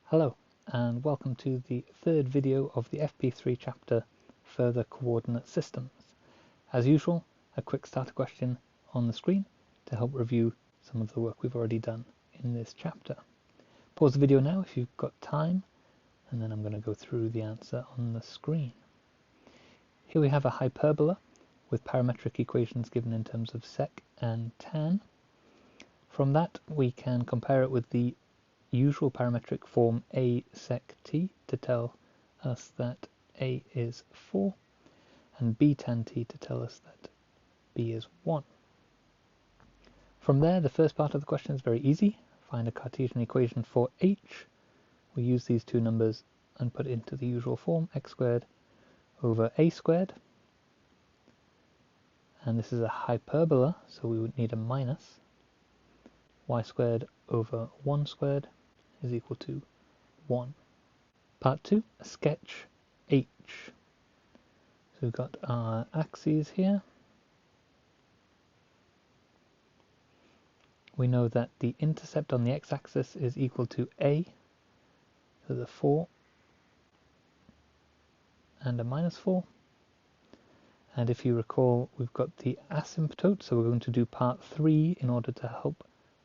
Hello, and welcome to the third video of the FP3 chapter, Further Coordinate Systems. As usual, a quick starter question on the screen to help review some of the work we've already done in this chapter. Pause the video now if you've got time, and then I'm going to go through the answer on the screen. Here we have a hyperbola with parametric equations given in terms of sec and tan. From that we can compare it with the usual parametric form a sec t to tell us that a is 4 and b tan t to tell us that b is 1. From there, the first part of the question is very easy. Find a Cartesian equation for h. We use these two numbers and put it into the usual form, x squared over a squared. And this is a hyperbola, so we would need a minus. Y squared over 1 squared is equal to 1. Part 2, sketch h. So we've got our axes here. We know that the intercept on the x-axis is equal to a, so the 4 and a minus 4. And if you recall, we've got the asymptote, so we're going to do part 3 in order to help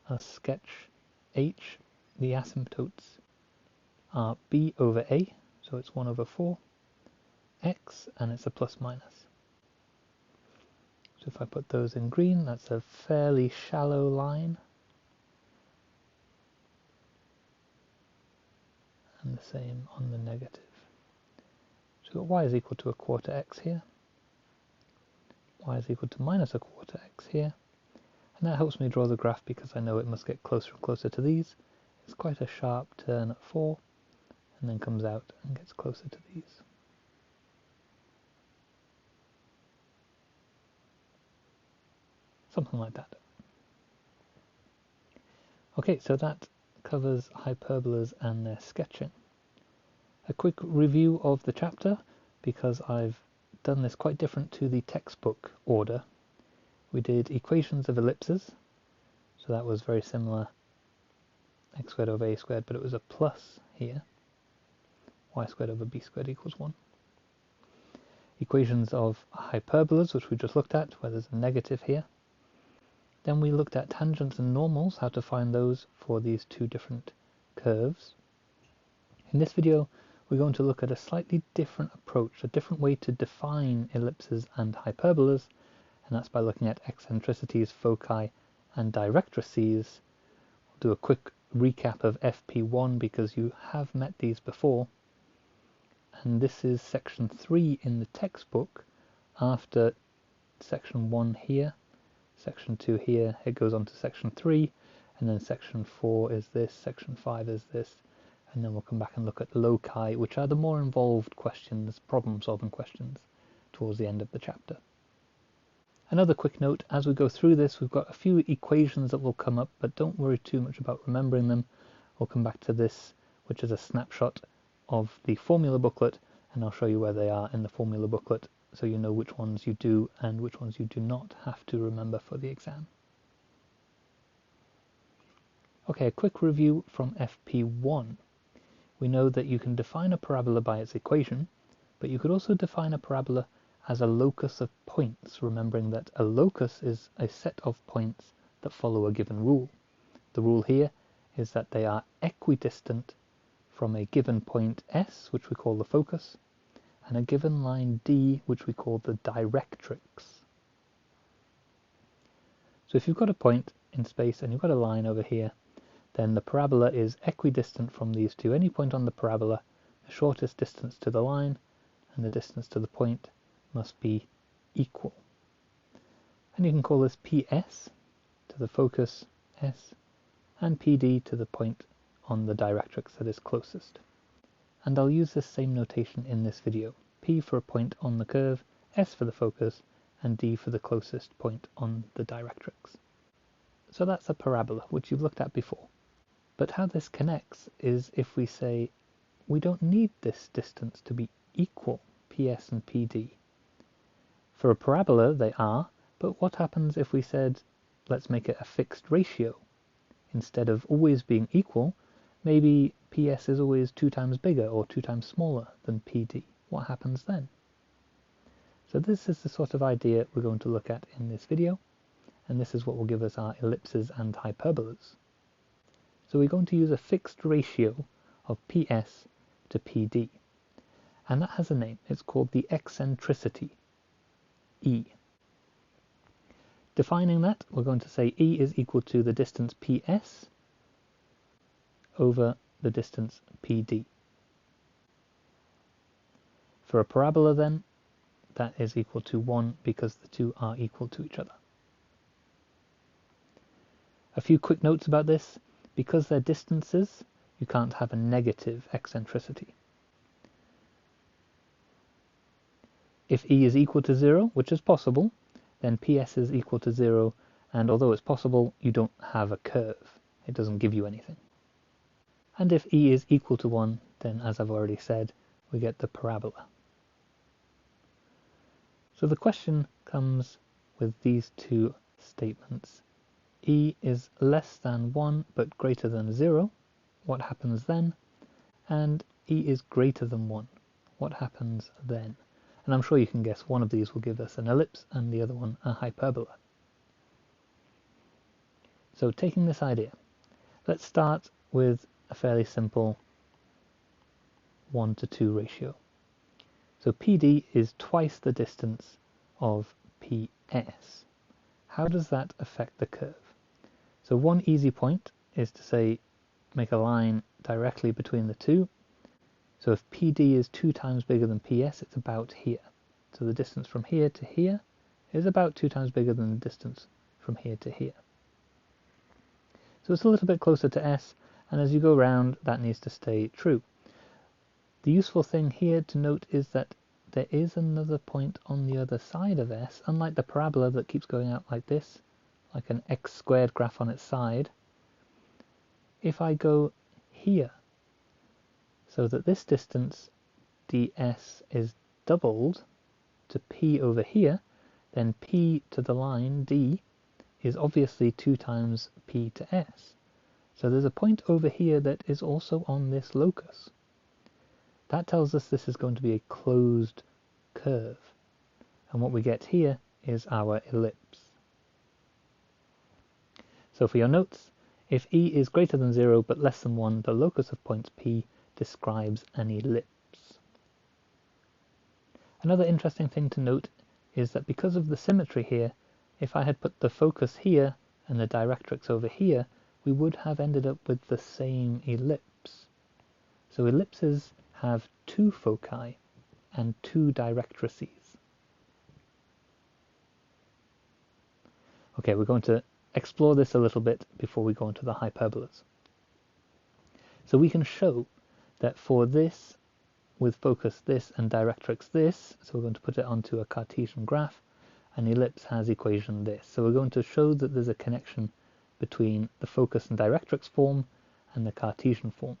us sketch h. The asymptotes are b over a, so it's 1 over 4, x, and it's a plus minus. So if I put those in green, that's a fairly shallow line. And the same on the negative. So we've got y is equal to a quarter x here. Y is equal to minus a quarter x here. And that helps me draw the graph because I know it must get closer and closer to these. It's quite a sharp turn at 4, and then comes out and gets closer to these. Something like that. Okay, so that covers hyperbolas and their sketching. A quick review of the chapter, because I've done this quite different to the textbook order. We did equations of ellipses, so that was very similar, x squared over a squared, but it was a plus here. Y squared over b squared equals 1. Equations of hyperbolas, which we just looked at, where there's a negative here. Then we looked at tangents and normals, how to find those for these two different curves. In this video, we're going to look at a slightly different approach, a different way to define ellipses and hyperbolas, and that's by looking at eccentricities, foci, and directrices. We'll do a quick recap of FP1 because you have met these before. And this is section 3 in the textbook. After section 1 here, section 2 here, it goes on to section 3, and then section 4 is this, section 5 is this, and then we'll come back and look at loci, which are the more involved questions, problem-solving questions, towards the end of the chapter. Another quick note, as we go through this, we've got a few equations that will come up, but don't worry too much about remembering them. We'll come back to this, which is a snapshot of the formula booklet, and I'll show you where they are in the formula booklet, so you know which ones you do and which ones you do not have to remember for the exam. Okay, a quick review from FP1. We know that you can define a parabola by its equation, but you could also define a parabola as a locus of points, remembering that a locus is a set of points that follow a given rule. The rule here is that they are equidistant from a given point S, which we call the focus, and a given line D, which we call the directrix. So if you've got a point in space and you've got a line over here, then the parabola is equidistant from these two. Any point on the parabola, the shortest distance to the line and the distance to the point must be equal. And you can call this PS to the focus S and PD to the point on the directrix that is closest. And I'll use this same notation in this video. P for a point on the curve, S for the focus, and D for the closest point on the directrix. So that's a parabola, which you've looked at before. But how this connects is if we say we don't need this distance to be equal, PS and PD. For a parabola they are, but what happens if we said let's make it a fixed ratio? Instead of always being equal, maybe PS is always 2 times bigger or 2 times smaller than PD? What happens then? So this is the sort of idea we're going to look at in this video, and this is what will give us our ellipses and hyperbolas. So we're going to use a fixed ratio of PS to PD, and that has a name. It's called the eccentricity, E. Defining that, we're going to say E is equal to the distance PS over the distance PD. For a parabola then, that is equal to 1 because the two are equal to each other. A few quick notes about this. Because they're distances, you can't have a negative eccentricity. If E is equal to 0, which is possible, then PS is equal to 0, and although it's possible, you don't have a curve. It doesn't give you anything. And if E is equal to 1, then as I've already said, we get the parabola. So the question comes with these two statements. E is less than 1 but greater than 0. What happens then? And E is greater than 1. What happens then? And I'm sure you can guess one of these will give us an ellipse and the other one a hyperbola. So taking this idea, let's start with a fairly simple 1 to 2 ratio. So PD is twice the distance of PS. How does that affect the curve? So one easy point is to say, make a line directly between the two. So if PD is 2 times bigger than PS, it's about here. So the distance from here to here is about 2 times bigger than the distance from here to here. So it's a little bit closer to S, and as you go round, that needs to stay true. The useful thing here to note is that there is another point on the other side of S, unlike the parabola that keeps going out like this, like an x squared graph on its side. If I go here, so that this distance ds is doubled to P over here, then P to the line D is obviously 2 times P to S. So there's a point over here that is also on this locus. That tells us this is going to be a closed curve. And what we get here is our ellipse. So for your notes, if E is greater than 0 but less than 1, the locus of points P describes an ellipse. Another interesting thing to note is that because of the symmetry here, if I had put the focus here and the directrix over here, we would have ended up with the same ellipse. So ellipses have 2 foci and 2 directrices. Okay, we're going to explore this a little bit before we go into the hyperbolas. So we can show that for this, with focus this and directrix this, so we're going to put it onto a Cartesian graph, an ellipse has equation this. So we're going to show that there's a connection between the focus and directrix form and the Cartesian form.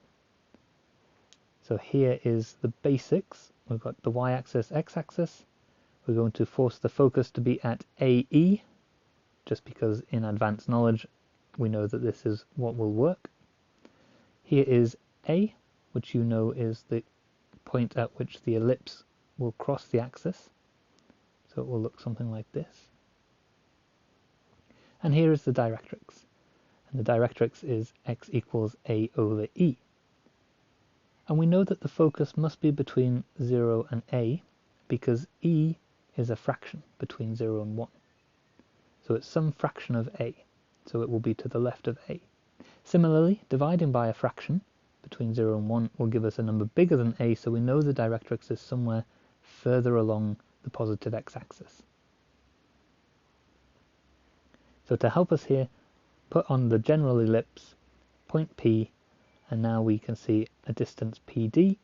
So here is the basics. We've got the y-axis, x-axis. We're going to force the focus to be at AE, just because in advanced knowledge we know that this is what will work. Here is A, which you know is the point at which the ellipse will cross the axis. So it will look something like this. And here is the directrix. And the directrix is x equals A over E. And we know that the focus must be between 0 and A because E is a fraction between 0 and 1. So it's some fraction of A, so it will be to the left of A. Similarly, dividing by a fraction between 0 and 1 will give us a number bigger than A, so we know the directrix is somewhere further along the positive x-axis. So to help us here, put on the general ellipse, point P, and now we can see a distance PD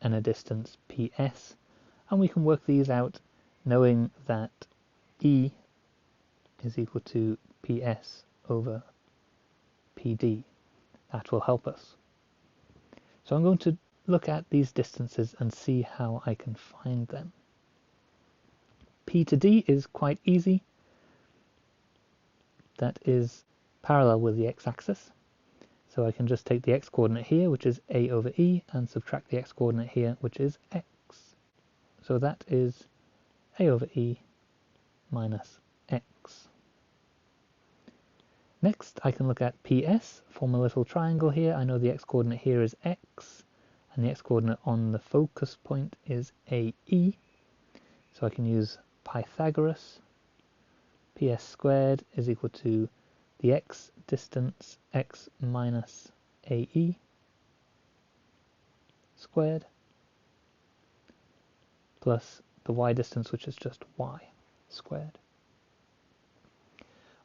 and a distance PS, and we can work these out knowing that E is equal to PS over PD. That will help us. So I'm going to look at these distances and see how I can find them. P to D is quite easy. That is parallel with the x-axis. So I can just take the x-coordinate here, which is a over e, and subtract the x-coordinate here, which is x. So that is a over e minus x. Next, I can look at PS, form a little triangle here. I know the x-coordinate here is x, and the x-coordinate on the focus point is AE. So I can use Pythagoras. PS squared is equal to the x distance, x minus AE squared, plus the y distance, which is just y squared.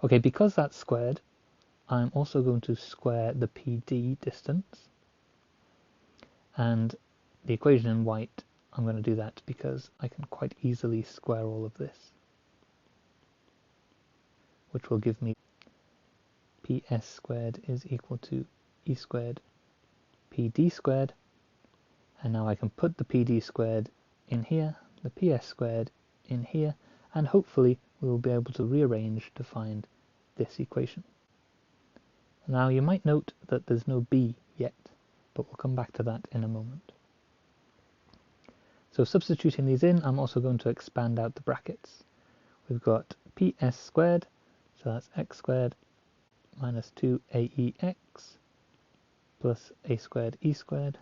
Okay, because that's squared, I'm also going to square the PD distance. And the equation in white, I'm going to do that because I can quite easily square all of this, which will give me PS squared is equal to E squared PD squared. And now I can put the PD squared in here, the PS squared in here, and hopefully we will be able to rearrange to find this equation. Now you might note that there's no B yet, but we'll come back to that in a moment. So substituting these in, I'm also going to expand out the brackets. We've got PS squared, so that's x squared minus 2aex plus a squared e squared,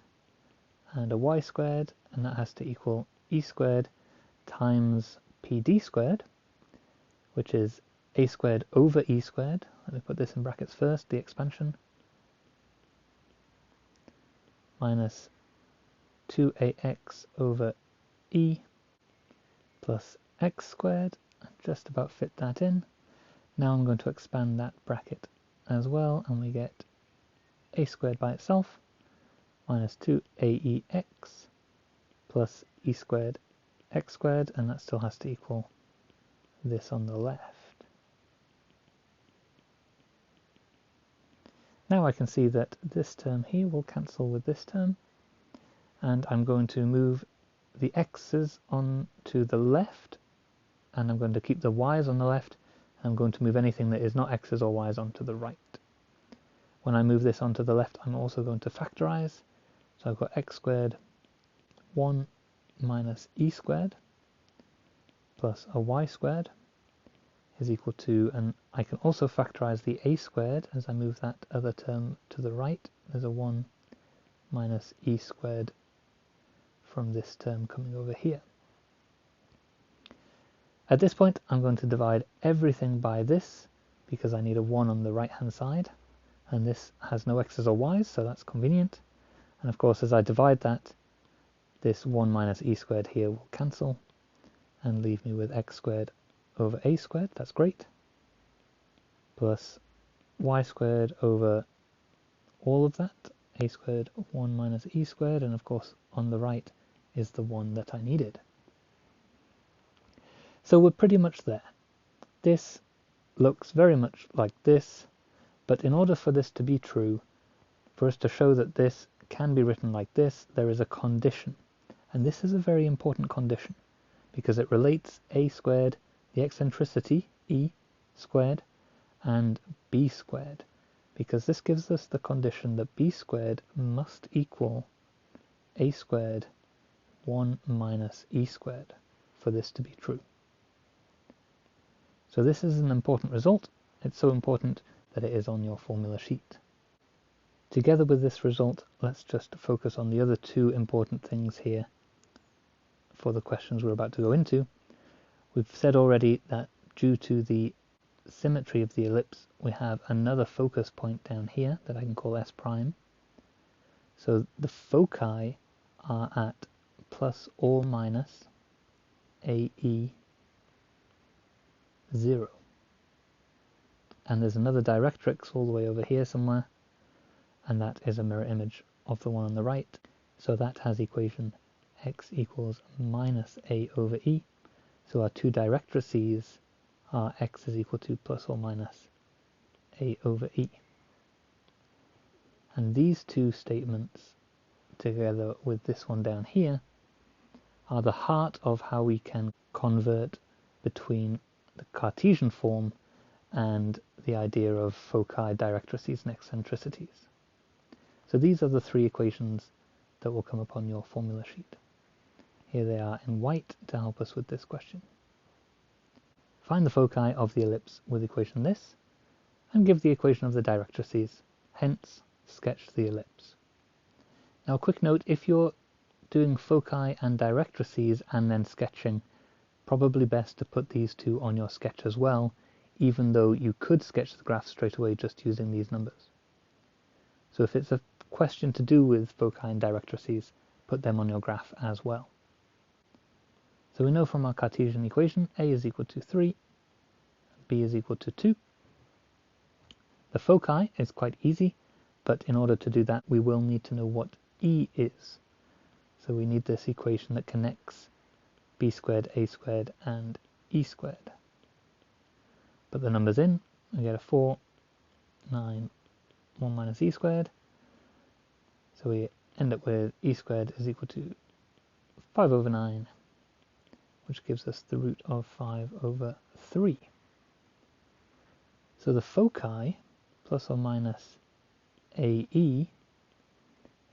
and a y squared, and that has to equal e squared times pd squared, which is a squared over e squared. Let me put this in brackets first, the expansion, minus 2ax over e plus x squared. I just about fit that in. Now I'm going to expand that bracket as well, and we get a squared by itself minus 2aex plus e squared x squared, and that still has to equal this on the left. Now I can see that this term here will cancel with this term, and I'm going to move the x's on to the left, and I'm going to keep the y's on the left, and I'm going to move anything that is not x's or y's onto the right. When I move this onto the left, I'm also going to factorize. So I've got x squared 1 minus e squared plus a y squared is equal to, and I can also factorize the a squared as I move that other term to the right. There's a 1 minus e squared from this term coming over here. At this point, I'm going to divide everything by this because I need a 1 on the right hand side, and this has no x's or y's, so that's convenient. And of course, as I divide that, this 1 minus e squared here will cancel and leave me with x squared over a squared, that's great, plus y squared over all of that, a squared 1 minus e squared, and of course on the right is the one that I needed. So we're pretty much there. This looks very much like this, but in order for this to be true, for us to show that this can be written like this, there is a condition. And this is a very important condition because it relates a squared, the eccentricity, e squared, and b squared, because this gives us the condition that b squared must equal a squared 1 minus e squared for this to be true. So this is an important result. It's so important that it is on your formula sheet. Together with this result, let's just focus on the other two important things here for the questions we're about to go into. We've said already that due to the symmetry of the ellipse, we have another focus point down here that I can call S prime. So the foci are at plus or minus AE 0. And there's another directrix all the way over here somewhere, and that is a mirror image of the one on the right. So that has equation x equals minus a over e. So our two directrices are x is equal to plus or minus a over e. And these two statements, together with this one down here, are the heart of how we can convert between the Cartesian form and the idea of foci, directrices, and eccentricities. So these are the three equations that will come up on your formula sheet. Here they are in white to help us with this question. Find the foci of the ellipse with equation this, and give the equation of the directrices, hence sketch the ellipse. Now a quick note, if you're doing foci and directrices and then sketching, probably best to put these two on your sketch as well, even though you could sketch the graph straight away just using these numbers. So if it's a question to do with foci and directrices, put them on your graph as well. So we know from our Cartesian equation, a is equal to 3, b is equal to 2. The foci is quite easy, but in order to do that we will need to know what e is. So we need this equation that connects b squared, a squared, and e squared. Put the numbers in, I get a 4, 9, 1 minus e squared. So we end up with e squared is equal to 5 over 9, which gives us the root of 5 over 3. So the foci plus or minus AE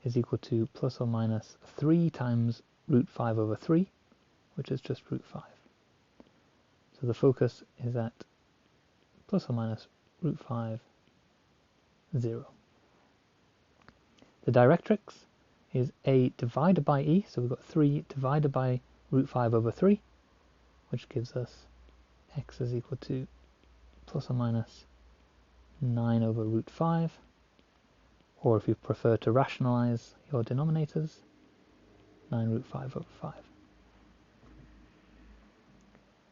is equal to plus or minus 3 times root 5 over 3, which is just root 5. So the focus is at plus or minus root 5, 0. The directrix is A divided by E, so we've got 3 divided by root 5 over 3, which gives us x is equal to plus or minus 9 over root 5, or if you prefer to rationalize your denominators, 9 root 5 over 5.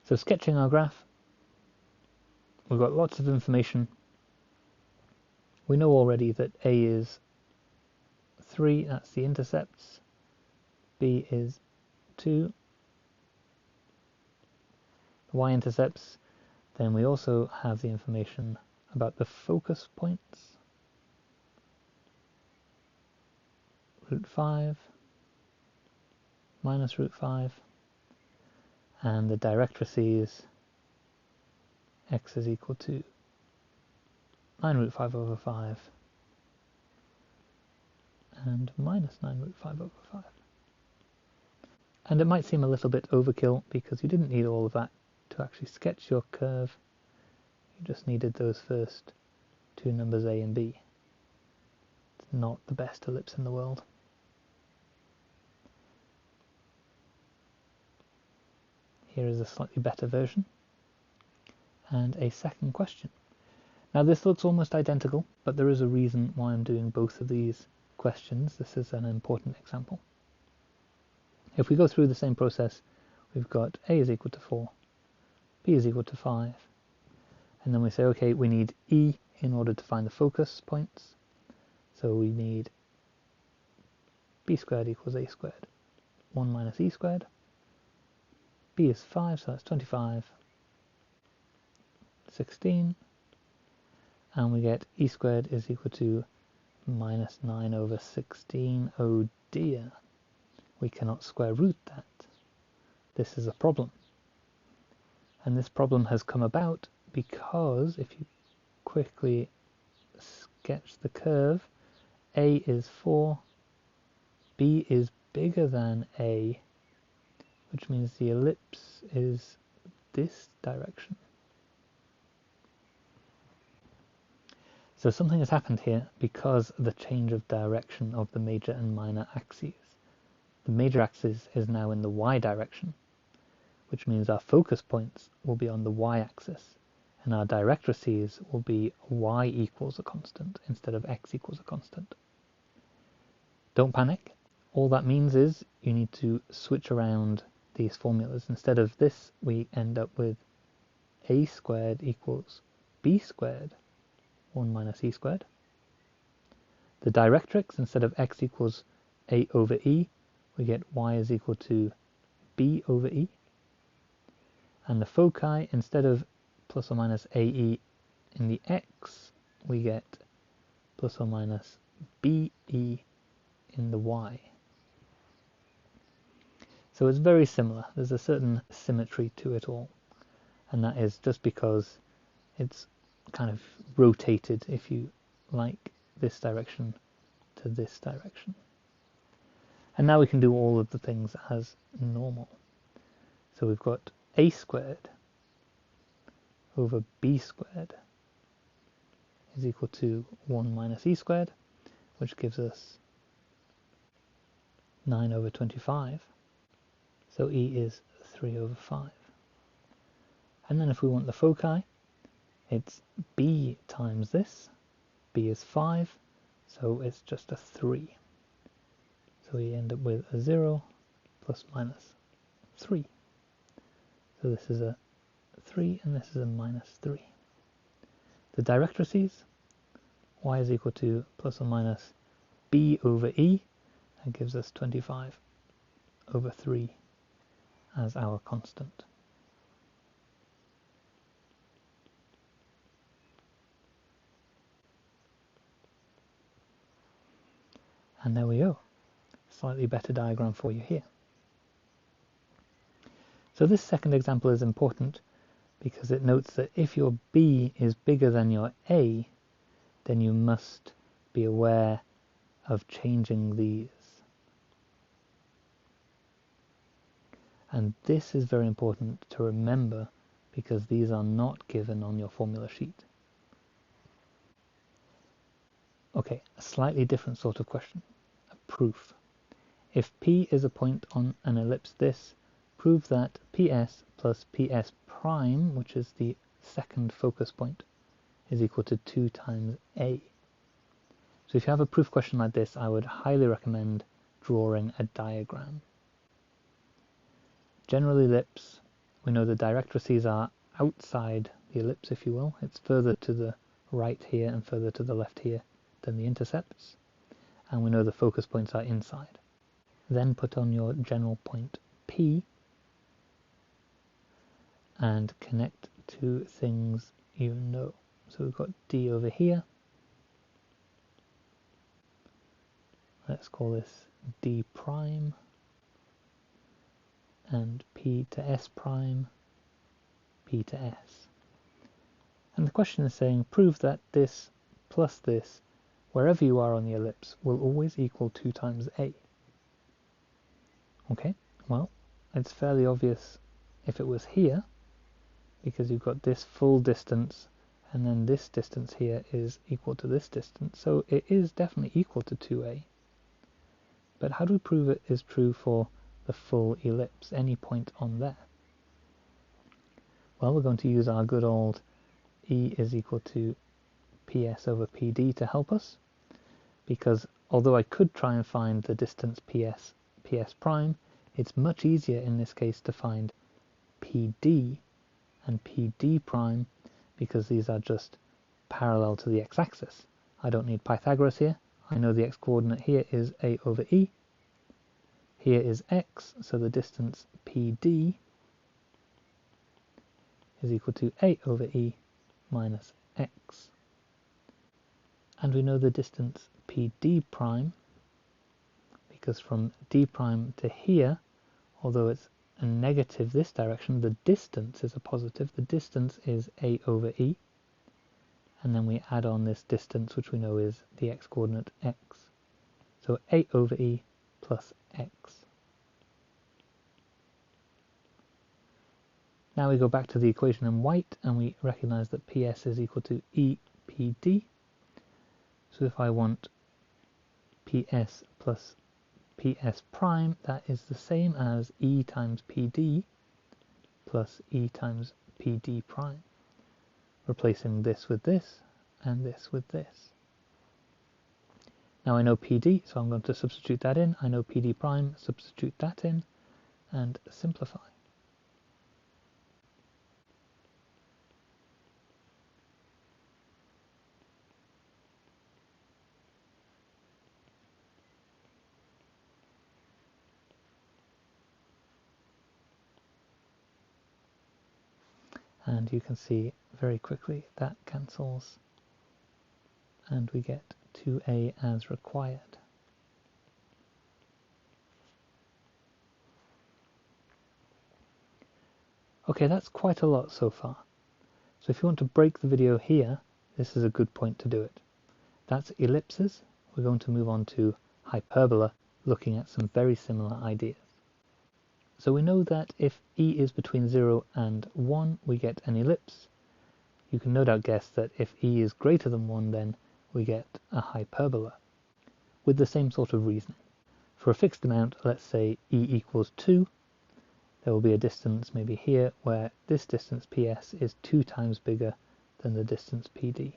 So sketching our graph, we've got lots of information. We know already that A is 3, that's the intercepts, B is 2, the y-intercepts. Then we also have the information about the focus points, root 5, minus root 5, and the directrices, x is equal to 9 root 5 over 5, and minus 9 root 5 over 5. And it might seem a little bit overkill because you didn't need all of that to actually sketch your curve. You just needed those first two numbers a and b. It's not the best ellipse in the world. Here is a slightly better version. And a second question. Now this looks almost identical, but there is a reason why I'm doing both of these questions. This is an important example. If we go through the same process, we've got a is equal to 4, b is equal to 5, and then we say, okay, we need e in order to find the focus points. So we need b squared equals a squared, 1 minus e squared. B is 5, so that's 25, 16, and we get e squared is equal to minus 9 over 16. Oh dear, we cannot square root that. This is a problem. And this problem has come about because if you quickly sketch the curve, a is 4, b is bigger than a, which means the ellipse is this direction. So something has happened here because of the change of direction of the major and minor axes. The major axis is now in the y direction, which means our focus points will be on the y-axis, and our directrices will be y equals a constant instead of x equals a constant. Don't panic. All that means is you need to switch around these formulas. Instead of this, we end up with a squared equals b squared, 1 minus e squared. The directrix, instead of x equals a over e, we get y is equal to b over e. And the foci, instead of plus or minus ae in the x, we get plus or minus be in the y. So it's very similar. There's a certain symmetry to it all, and that is just because it's kind of rotated, if you like, this direction to this direction. And now we can do all of the things as normal. So we've got a squared over b squared is equal to 1 minus e squared, which gives us 9 over 25. So e is 3 over 5. And then if we want the foci, it's b times this. B is 5, so it's just a 3. So we end up with a 0 plus minus 3. So this is a 3 and this is a minus 3. The directrices, y is equal to plus or minus b over e. That gives us 25 over 3 as our constant. And there we go. Slightly better diagram for you here. So this second example is important because it notes that if your b is bigger than your a, then you must be aware of changing these. And this is very important to remember because these are not given on your formula sheet. Okay, a slightly different sort of question, a proof. If P is a point on an ellipse this, prove that PS plus PS prime, which is the second focus point, is equal to 2 times A. So if you have a proof question like this, I would highly recommend drawing a diagram. General ellipse, we know the directrices are outside the ellipse, if you will. It's further to the right here and further to the left here than the intercepts. And we know the focus points are inside. Then put on your general point P and connect to things you know. So we've got D over here. Let's call this D prime. And P to S prime, P to S. And the question is saying, prove that this plus this, wherever you are on the ellipse, will always equal 2 times A. Okay, well, it's fairly obvious if it was here, because you've got this full distance, and then this distance here is equal to this distance, so it is definitely equal to 2A. But how do we prove it is true for the full ellipse, any point on there? Well, we're going to use our good old E is equal to PS over PD to help us, because although I could try and find the distance PS prime, it's much easier in this case to find PD and PD prime because these are just parallel to the x-axis. I don't need Pythagoras here. I know the x-coordinate here is A over E. Here is x, so the distance PD is equal to A over E minus x. And we know the distance PD prime, because from D prime to here, although it's a negative this direction, the distance is a positive. The distance is A over E. And then we add on this distance, which we know is the x-coordinate x. So A over E plus x. Now we go back to the equation in white and we recognize that PS is equal to EPD. So if I want PS plus PS prime, that is the same as E times PD plus E times PD prime. Replacing this with this and this with this. Now I know PD, so I'm going to substitute that in. I know PD prime, substitute that in, and simplify. And you can see very quickly that cancels and we get 2A as required. Okay, that's quite a lot so far. So if you want to break the video here, this is a good point to do it. That's ellipses, we're going to move on to hyperbola, looking at some very similar ideas. So we know that if e is between 0 and 1, we get an ellipse. You can no doubt guess that if e is greater than 1, then we get a hyperbola, with the same sort of reasoning. For a fixed amount, let's say e equals 2, there will be a distance maybe here where this distance ps is 2 times bigger than the distance pd.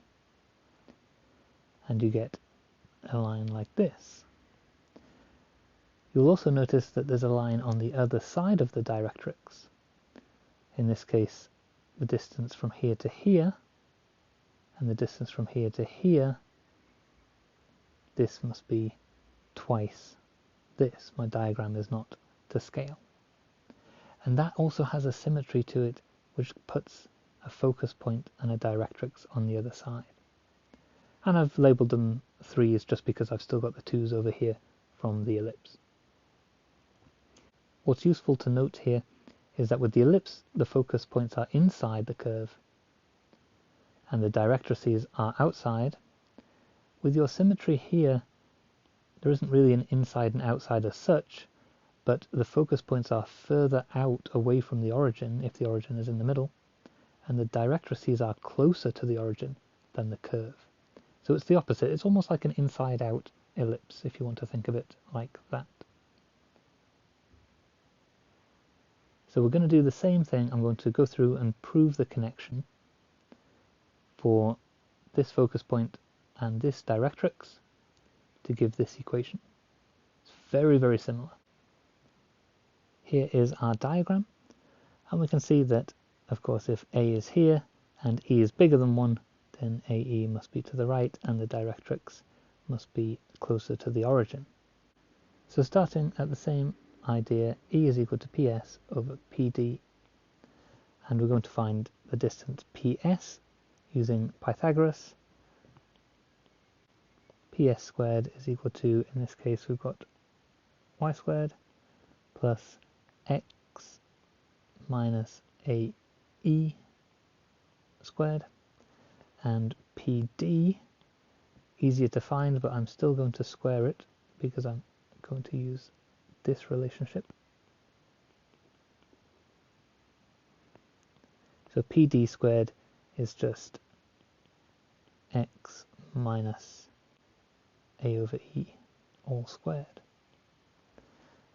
And you get a line like this. You'll also notice that there's a line on the other side of the directrix. In this case, the distance from here to here, and the distance from here to here, this must be twice this. My diagram is not to scale. And that also has a symmetry to it, which puts a focus point and a directrix on the other side. And I've labelled them 3s just because I've still got the 2's over here from the ellipse. What's useful to note here is that with the ellipse, the focus points are inside the curve and the directrices are outside. With your symmetry here, there isn't really an inside and outside as such, but the focus points are further out away from the origin if the origin is in the middle, and the directrices are closer to the origin than the curve. So it's the opposite. It's almost like an inside-out ellipse, if you want to think of it like that. So we're going to do the same thing. I'm going to go through and prove the connection for this focus point and this directrix to give this equation. It's very, very similar. Here is our diagram, and we can see that, of course, if A is here and E is bigger than 1, then AE must be to the right and the directrix must be closer to the origin. So starting at the same idea, E is equal to PS over PD, and we're going to find the distance PS using Pythagoras. PS squared is equal to, in this case we've got y squared plus x minus AE squared, and PD, easier to find, but I'm still going to square it because I'm going to use this relationship. So PD squared is just x minus A over E all squared.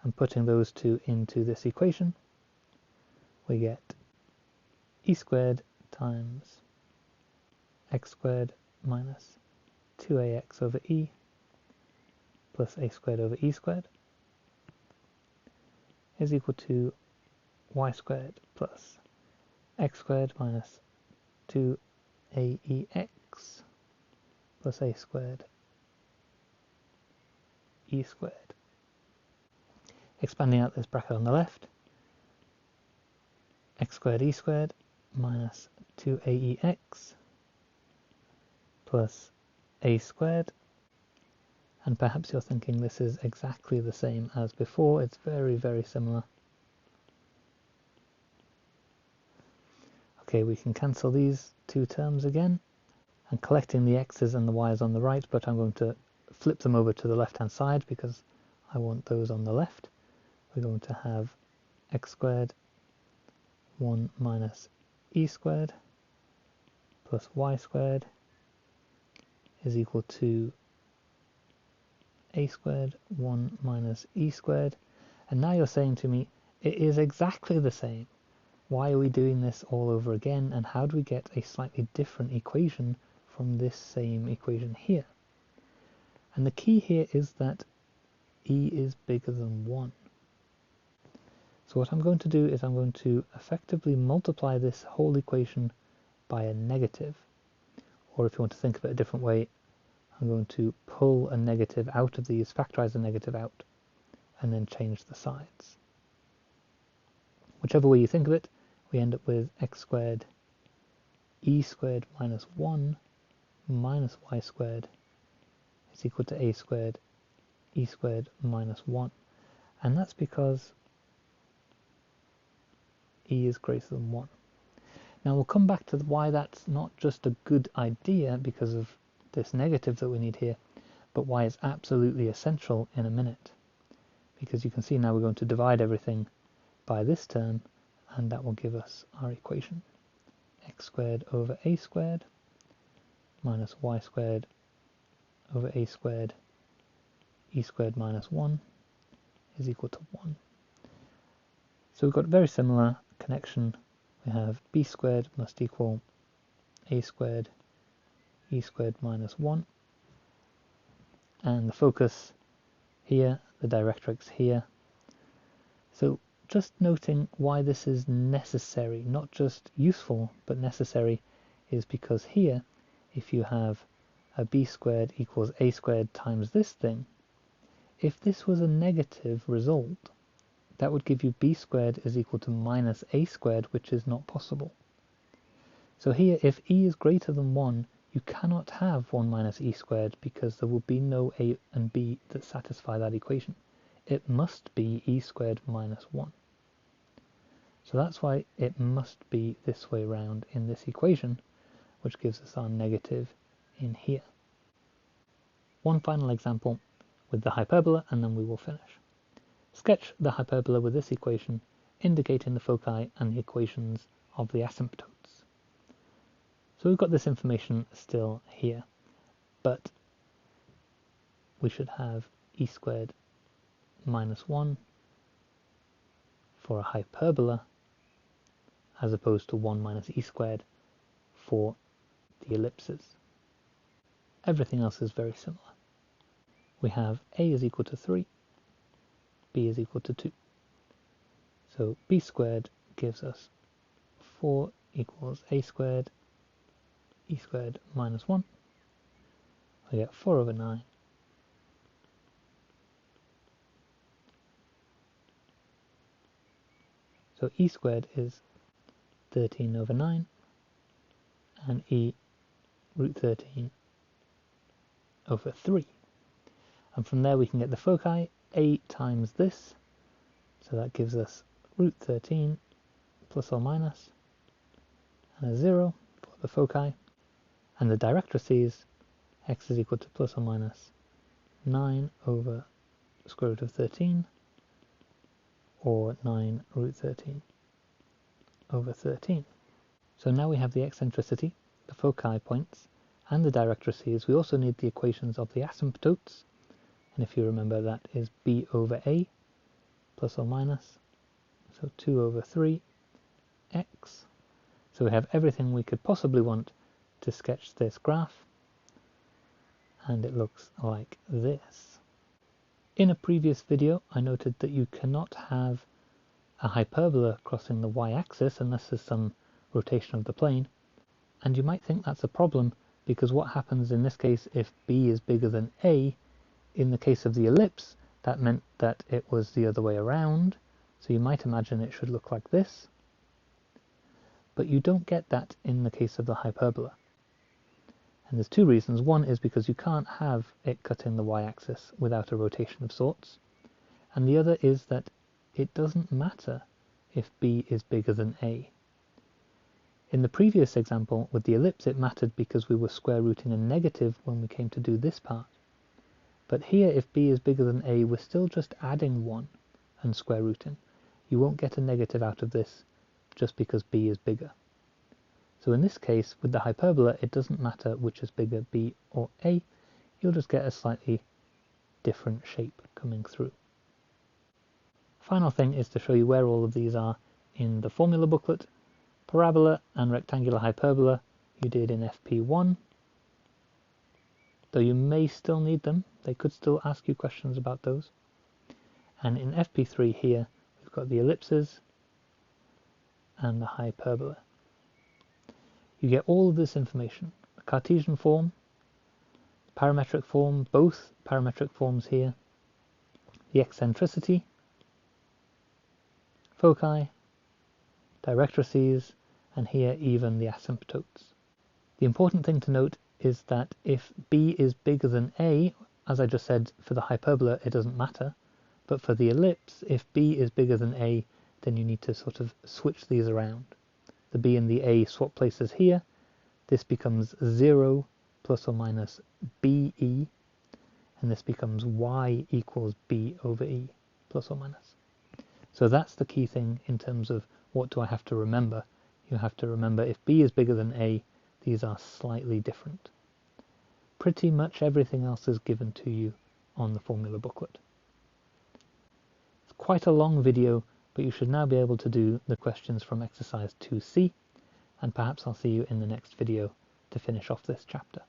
And putting those two into this equation, we get E squared times x squared minus 2ax over E plus A squared over E squared is equal to y squared plus x squared minus 2aex plus A squared E squared. Expanding out this bracket on the left, x squared E squared minus 2aex plus A squared, and perhaps you're thinking this is exactly the same as before. It's very, very similar. Okay, we can cancel these two terms again, and collecting the x's and the y's on the right, but I'm going to flip them over to the left hand side because I want those on the left. We're going to have x squared 1 minus E squared plus y squared is equal to A squared 1 minus E squared. And now you're saying to me, it is exactly the same. Why are we doing this all over again, and how do we get a slightly different equation from this same equation here? And the key here is that E is bigger than 1. So what I'm going to do is I'm going to effectively multiply this whole equation by a negative, or if you want to think of it a different way, I'm going to pull a negative out of these, factorize a negative out, and then change the sides. Whichever way you think of it, we end up with x squared E squared minus 1 minus y squared is equal to A squared E squared minus 1. And that's because E is greater than 1. Now we'll come back to why that's not just a good idea because of this negative that we need here, but why it's absolutely essential in a minute. Because you can see now we're going to divide everything by this term, and that will give us our equation. X squared over a squared minus y squared over a squared e squared minus 1 is equal to 1. So we've got a very similar connection. We have b squared must equal a squared e squared minus 1, and the focus here, the directrix here. So just noting why this is necessary, not just useful but necessary, is because here if you have a b squared equals a squared times this thing, if this was a negative result, that would give you b squared is equal to minus a squared, which is not possible. So here, if e is greater than 1, you cannot have 1 minus e squared, because there will be no a and b that satisfy that equation. It must be e squared minus 1. So that's why it must be this way round in this equation, which gives us our negative in here. One final example with the hyperbola, and then we will finish. Sketch the hyperbola with this equation, indicating the foci and the equations of the asymptotes. So we've got this information still here, but we should have e squared minus 1 for a hyperbola, as opposed to 1 minus e squared for the ellipses. Everything else is very similar. We have a is equal to 3, b is equal to 2. So b squared gives us 4 equals a squared e squared minus 1. We get 4 over 9. So e squared is 13 over 9, and e root 13 over 3. And from there we can get the foci, a times this, so that gives us root 13 plus or minus, and a 0 for the foci, and the directrices, x is equal to plus or minus 9 over square root of 13, or 9 root 13 over 13. So now we have the eccentricity, the foci points, and the directrices. We also need the equations of the asymptotes, and if you remember, that is b over a plus or minus, so 2 over 3 x. So we have everything we could possibly want to sketch this graph, and it looks like this. In a previous video I noted that you cannot have a hyperbola crossing the y-axis unless there's some rotation of the plane, and you might think that's a problem, because what happens in this case if b is bigger than a? In the case of the ellipse, that meant that it was the other way around, so you might imagine it should look like this. But you don't get that in the case of the hyperbola. And there's two reasons. One is because you can't have it cutting the y-axis without a rotation of sorts. And the other is that it doesn't matter if b is bigger than a. In the previous example with the ellipse, it mattered because we were square rooting a negative when we came to do this part. But here, if b is bigger than a, we're still just adding 1 and square rooting. You won't get a negative out of this just because b is bigger. So in this case, with the hyperbola, it doesn't matter which is bigger, b or a. You'll just get a slightly different shape coming through. Final thing is to show you where all of these are in the formula booklet. Parabola and rectangular hyperbola you did in FP1, though you may still need them. They could still ask you questions about those. And in FP3 here, we've got the ellipses and the hyperbola. You get all of this information: the Cartesian form, parametric form, both parametric forms here, the eccentricity, foci, directrices, and here even the asymptotes. The important thing to note is that if b is bigger than a, as I just said, for the hyperbola it doesn't matter, but for the ellipse, if b is bigger than a, then you need to sort of switch these around. The b and the a swap places here. This becomes 0 plus or minus be, and this becomes y equals b over e, plus or minus. So that's the key thing in terms of what do I have to remember. You have to remember if b is bigger than a, these are slightly different. Pretty much everything else is given to you on the formula booklet. It's quite a long video, but you should now be able to do the questions from exercise 2C, and perhaps I'll see you in the next video to finish off this chapter.